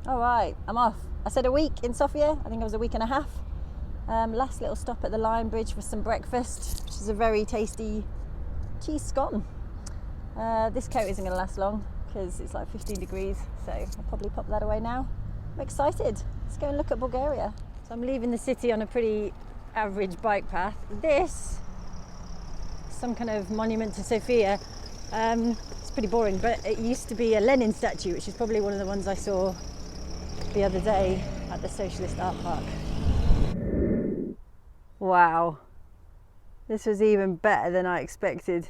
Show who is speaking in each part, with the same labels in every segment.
Speaker 1: All right, I'm off. I said a week in Sofia. I think it was a week and a half. Last little stop at the Lion Bridge for some breakfast, which is a very tasty cheese scone. This coat isn't going to last long because it's like 15 degrees, so I'll probably pop that away now. I'm excited. Let's go and look at Bulgaria. So I'm leaving the city on a pretty average bike path. This, some kind of monument to Sofia. It's pretty boring, but it used to be a Lenin statue, which is probably one of the ones I saw the other day at the Socialist Art Park. Wow, this was even better than I expected.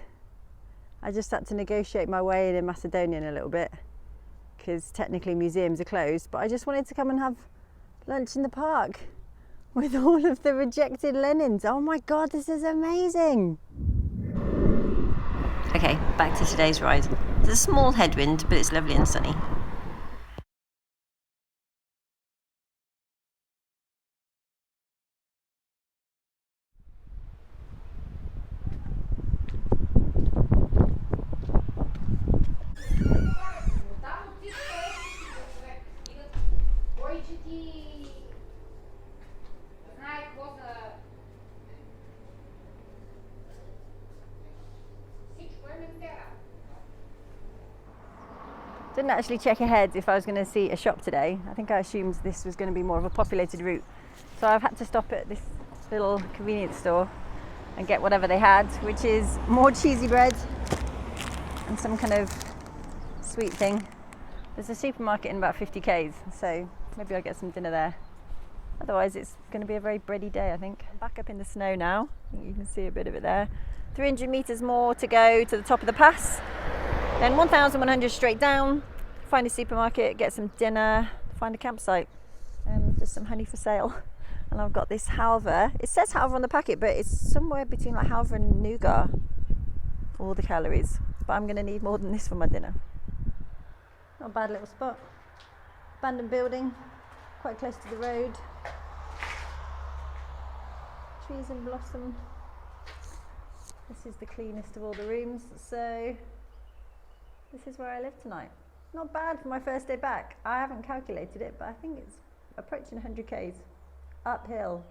Speaker 1: I just had to negotiate my way in Macedonian a little bit because technically museums are closed, but I just wanted to come and have lunch in the park with all of the rejected Lenins. Oh my God, this is amazing. Okay, back to today's ride. There's a small headwind, but it's lovely and sunny. Didn't actually check ahead if I was going to see a shop today. I think I assumed this was going to be more of a populated route. So I've had to stop at this little convenience store and get whatever they had, which is more cheesy bread and some kind of sweet thing. There's a supermarket in about 50 k's, so maybe I'll get some dinner there. Otherwise it's going to be a very bready day, I think. I'm back up in the snow now. I think you can see a bit of it there. 300 meters more to go to the top of the pass. Then 1,100 straight down, find a supermarket, get some dinner, find a campsite. There's some honey for sale. And I've got this halva. It says halva on the packet, but it's somewhere between like halva and nougat, all the calories. But I'm gonna need more than this for my dinner. Not a bad little spot. Abandoned building, quite close to the road. Trees in blossom. This is the cleanest of all the rooms, so this is where I live tonight. Not bad for my first day back. I haven't calculated it, but I think it's approaching 100 k's uphill.